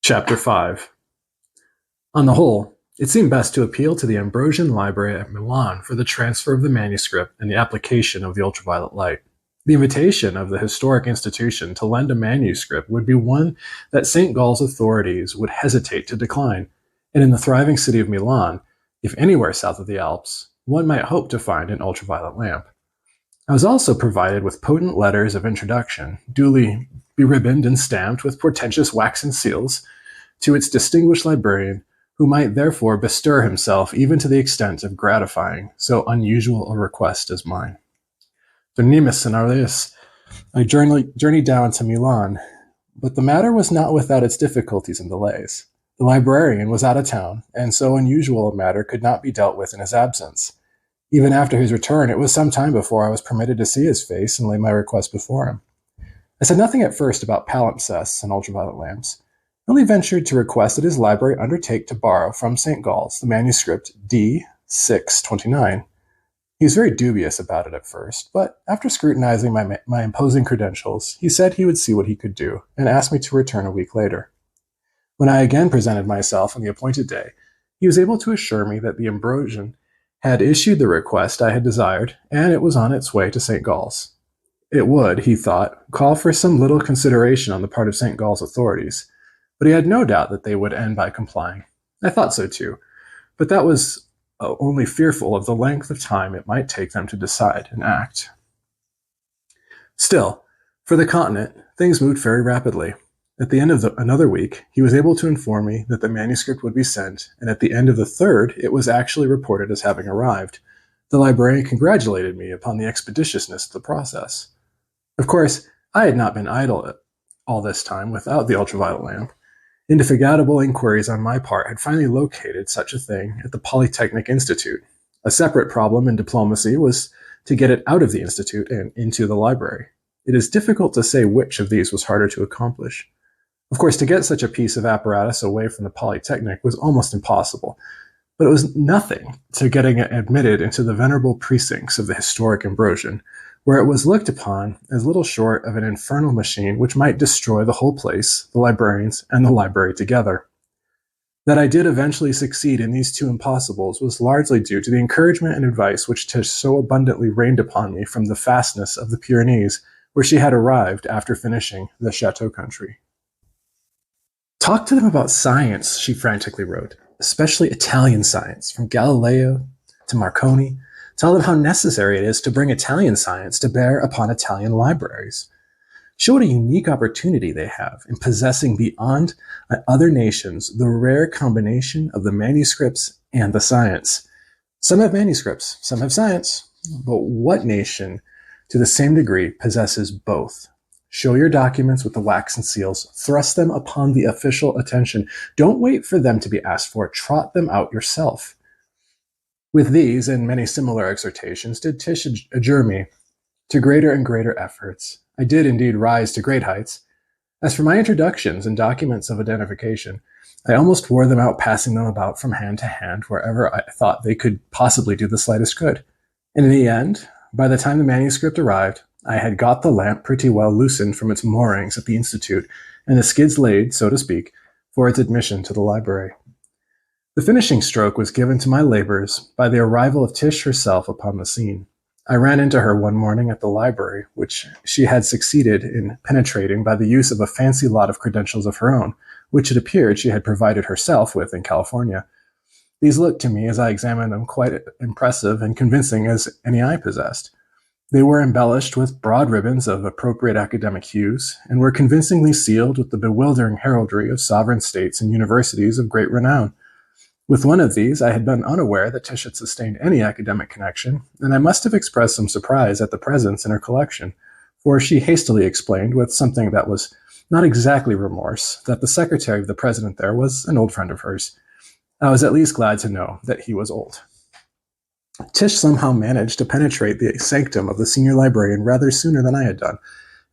Chapter 5. On the whole, it seemed best to appeal to the Ambrosian Library at Milan for the transfer of the manuscript and the application of the ultraviolet light. The invitation of the historic institution to lend a manuscript would be one that St. Gall's authorities would hesitate to decline, and in the thriving city of Milan, if anywhere south of the Alps, one might hope to find an ultraviolet lamp. I was also provided with potent letters of introduction, duly beribboned and stamped with portentous waxen seals, to its distinguished librarian, who might therefore bestir himself even to the extent of gratifying so unusual a request as mine. Vernimus and Aurelius, I journeyed down to Milan, but the matter was not without its difficulties and delays. The librarian was out of town, and so unusual a matter could not be dealt with in his absence. Even after his return, it was some time before I was permitted to see his face and lay my request before him. I said nothing at first about palimpsests and ultraviolet lamps. I only ventured to request that his library undertake to borrow from St. Gall's the manuscript D. 629. He was very dubious about it at first, but after scrutinizing my imposing credentials, he said he would see what he could do, and asked me to return a week later. When I again presented myself on the appointed day, he was able to assure me that the Ambrosian had issued the request I had desired, and it was on its way to St. Gall's. It would, he thought, call for some little consideration on the part of St. Gall's authorities, but he had no doubt that they would end by complying. I thought so too, but that was only fearful of the length of time it might take them to decide and act. Still, for the continent, things moved very rapidly. At the end of another week, he was able to inform me that the manuscript would be sent, and at the end of the third, it was actually reported as having arrived. The librarian congratulated me upon the expeditiousness of the process. Of course, I had not been idle all this time without the ultraviolet lamp. Indefatigable inquiries on my part had finally located such a thing at the Polytechnic Institute. A separate problem in diplomacy was to get it out of the institute and into the library. It is difficult to say which of these was harder to accomplish. Of course, to get such a piece of apparatus away from the Polytechnic was almost impossible, but it was nothing to getting it admitted into the venerable precincts of the historic Ambrosian, where it was looked upon as little short of an infernal machine which might destroy the whole place, the librarians, and the library together. That I did eventually succeed in these two impossibles was largely due to the encouragement and advice which Tish so abundantly rained upon me from the fastness of the Pyrenees, where she had arrived after finishing the Chateau country. Talk to them about science, she frantically wrote, especially Italian science, from Galileo to Marconi. Tell them how necessary it is to bring Italian science to bear upon Italian libraries. Show what a unique opportunity they have in possessing beyond other nations the rare combination of the manuscripts and the science. Some have manuscripts, some have science, but what nation to the same degree possesses both? Show your documents with the wax and seals. Thrust them upon the official attention. Don't wait for them to be asked for. Trot them out yourself. With these and many similar exhortations did Tish adjure me to greater and greater efforts. I did indeed rise to great heights. As for my introductions and documents of identification, I almost wore them out, passing them about from hand to hand wherever I thought they could possibly do the slightest good. And in the end, by the time the manuscript arrived, I had got the lamp pretty well loosened from its moorings at the Institute, and the skids laid, so to speak, for its admission to the library. The finishing stroke was given to my labors by the arrival of Tish herself upon the scene. I ran into her one morning at the library, which she had succeeded in penetrating by the use of a fancy lot of credentials of her own, which it appeared she had provided herself with in California. These looked to me, as I examined them, quite impressive and convincing as any I possessed. They were embellished with broad ribbons of appropriate academic hues, and were convincingly sealed with the bewildering heraldry of sovereign states and universities of great renown. With one of these, I had been unaware that Tish had sustained any academic connection, and I must have expressed some surprise at the presence in her collection, for she hastily explained, with something that was not exactly remorse, that the secretary of the president there was an old friend of hers. I was at least glad to know that he was old. Tish somehow managed to penetrate the sanctum of the senior librarian rather sooner than I had done,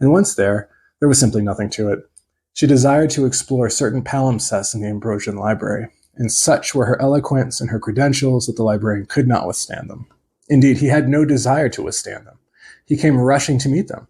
and once there was simply nothing to it. She desired to explore certain palimpsests in the Ambrosian library, and such were her eloquence and her credentials that the librarian could not withstand them. Indeed, he had no desire to withstand them. He came rushing to meet them.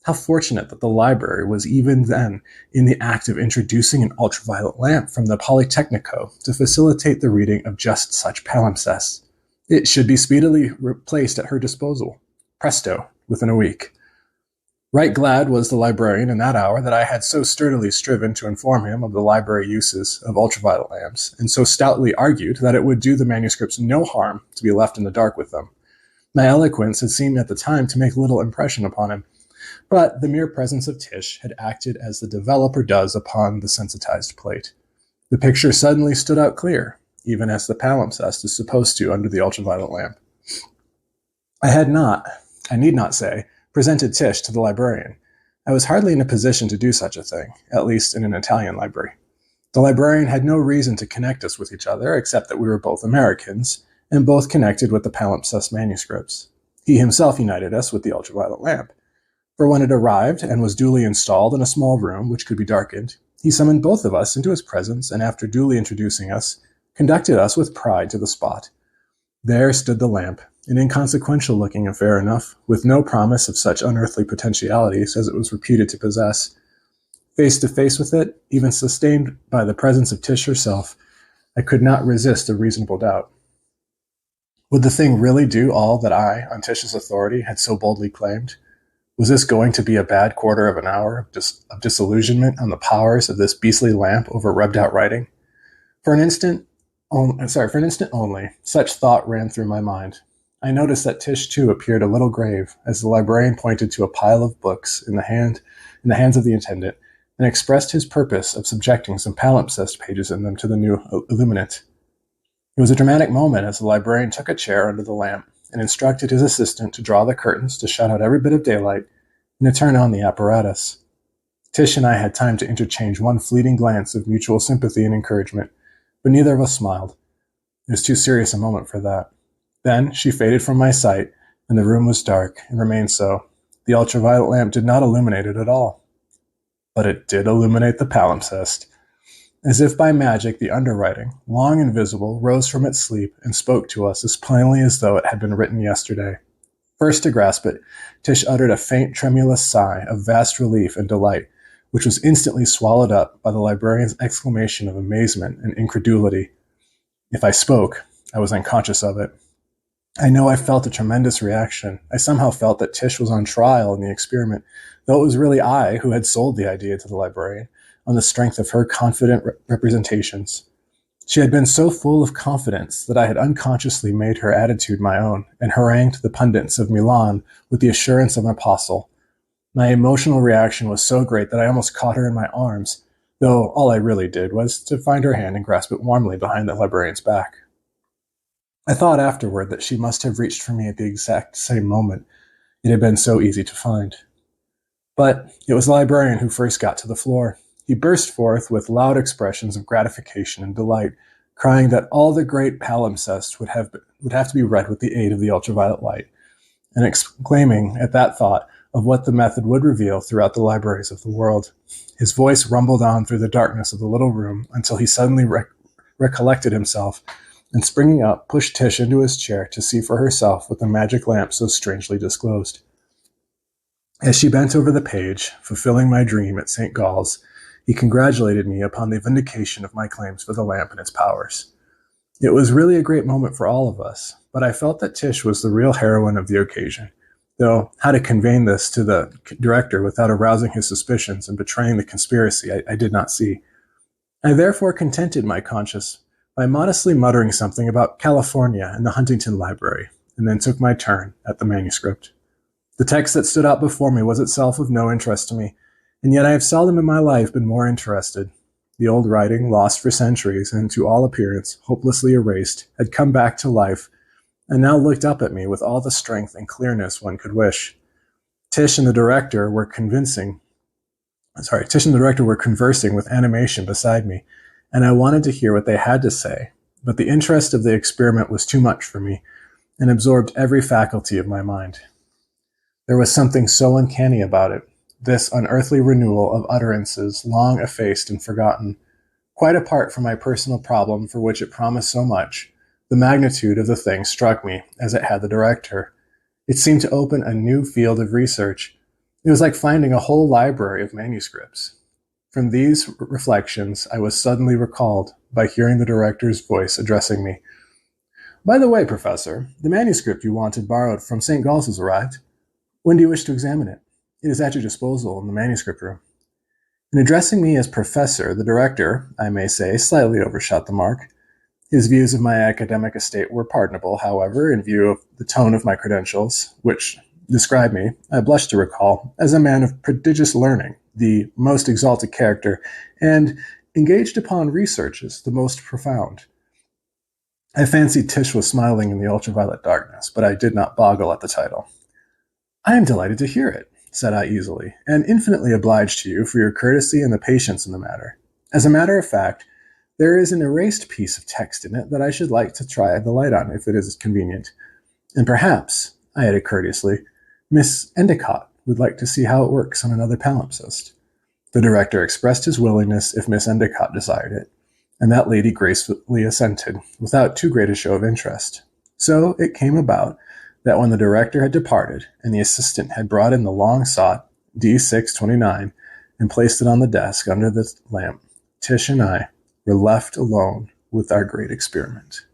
How fortunate that the library was even then in the act of introducing an ultraviolet lamp from the Polytechnico to facilitate the reading of just such palimpsests. It should be speedily placed at her disposal. Presto, within a week. Right glad was the librarian in that hour that I had so sturdily striven to inform him of the library uses of ultraviolet lamps, and so stoutly argued that it would do the manuscripts no harm to be left in the dark with them. My eloquence had seemed at the time to make little impression upon him, but the mere presence of Tish had acted as the developer does upon the sensitized plate. The picture suddenly stood out clear, even as the palimpsest is supposed to under the ultraviolet lamp. I need not say, presented Tish to the librarian. I was hardly in a position to do such a thing, at least in an Italian library. The librarian had no reason to connect us with each other, except that we were both Americans, and both connected with the palimpsest manuscripts. He himself united us with the ultraviolet lamp. For when it arrived and was duly installed in a small room which could be darkened, he summoned both of us into his presence, and after duly introducing us, conducted us with pride to the spot. There stood the lamp, an inconsequential-looking affair enough, with no promise of such unearthly potentialities as it was reputed to possess. Face to face with it, even sustained by the presence of Tish herself, I could not resist a reasonable doubt. Would the thing really do all that I, on Tish's authority, had so boldly claimed? Was this going to be a bad quarter of an hour of disillusionment on the powers of this beastly lamp over rubbed-out writing? For an instant only, such thought ran through my mind. I noticed that Tish, too, appeared a little grave, as the librarian pointed to a pile of books in the hands of the attendant, and expressed his purpose of subjecting some palimpsest pages in them to the new illuminant. It was a dramatic moment as the librarian took a chair under the lamp and instructed his assistant to draw the curtains to shut out every bit of daylight and to turn on the apparatus. Tish and I had time to interchange one fleeting glance of mutual sympathy and encouragement, but neither of us smiled. It was too serious a moment for that. Then she faded from my sight, and the room was dark, and remained so. The ultraviolet lamp did not illuminate it at all. But it did illuminate the palimpsest. As if by magic, the underwriting, long invisible, rose from its sleep and spoke to us as plainly as though it had been written yesterday. First to grasp it, Tish uttered a faint, tremulous sigh of vast relief and delight, which was instantly swallowed up by the librarian's exclamation of amazement and incredulity. If I spoke, I was unconscious of it. I know I felt a tremendous reaction. I somehow felt that Tish was on trial in the experiment, though it was really I who had sold the idea to the librarian, on the strength of her confident representations. She had been so full of confidence that I had unconsciously made her attitude my own, and harangued the pundits of Milan with the assurance of an apostle. My emotional reaction was so great that I almost caught her in my arms, though all I really did was to find her hand and grasp it warmly behind the librarian's back. I thought afterward that she must have reached for me at the exact same moment. It had been so easy to find. But it was the librarian who first got to the floor. He burst forth with loud expressions of gratification and delight, crying that all the great palimpsests would have to be read with the aid of the ultraviolet light, and exclaiming at that thought of what the method would reveal throughout the libraries of the world. His voice rumbled on through the darkness of the little room until he suddenly recollected himself, and springing up, pushed Tish into his chair to see for herself what the magic lamp so strangely disclosed. As she bent over the page, fulfilling my dream at St. Gall's, he congratulated me upon the vindication of my claims for the lamp and its powers. It was really a great moment for all of us, but I felt that Tish was the real heroine of the occasion, though how to convey this to the director without arousing his suspicions and betraying the conspiracy I did not see. I therefore contented my conscience by modestly muttering something about California and the Huntington Library, and then took my turn at the manuscript. The text that stood out before me was itself of no interest to me, and yet I have seldom in my life been more interested. The old writing, lost for centuries and to all appearance hopelessly erased, had come back to life, and now looked up at me with all the strength and clearness one could wish. Tish and the director were conversing with animation beside me, and I wanted to hear what they had to say, but the interest of the experiment was too much for me, and absorbed every faculty of my mind. There was something so uncanny about it, this unearthly renewal of utterances long effaced and forgotten. Quite apart from my personal problem for which it promised so much, the magnitude of the thing struck me as it had the director. It seemed to open a new field of research, It was like finding a whole library of manuscripts. From these reflections, I was suddenly recalled by hearing the director's voice addressing me. "By the way, Professor, the manuscript you wanted borrowed from St. Gall's has arrived. When do you wish to examine it? It is at your disposal in the manuscript room." In addressing me as Professor, the director, I may say, slightly overshot the mark. His views of my academic estate were pardonable, however, in view of the tone of my credentials, which describe me, I blush to recall, as a man of prodigious learning, the most exalted character, and engaged upon researches the most profound. I fancied Tish was smiling in the ultraviolet darkness, but I did not boggle at the title. "I am delighted to hear it," said I easily, "and infinitely obliged to you for your courtesy and the patience in the matter. As a matter of fact, there is an erased piece of text in it that I should like to try the light on if it is convenient. And perhaps," I added courteously, "Miss Endicott would like to see how it works on another palimpsest." The director expressed his willingness if Miss Endicott desired it, and that lady gracefully assented, without too great a show of interest. So it came about that when the director had departed, and the assistant had brought in the long-sought D629 and placed it on the desk under the lamp, Tish and I were left alone with our great experiment.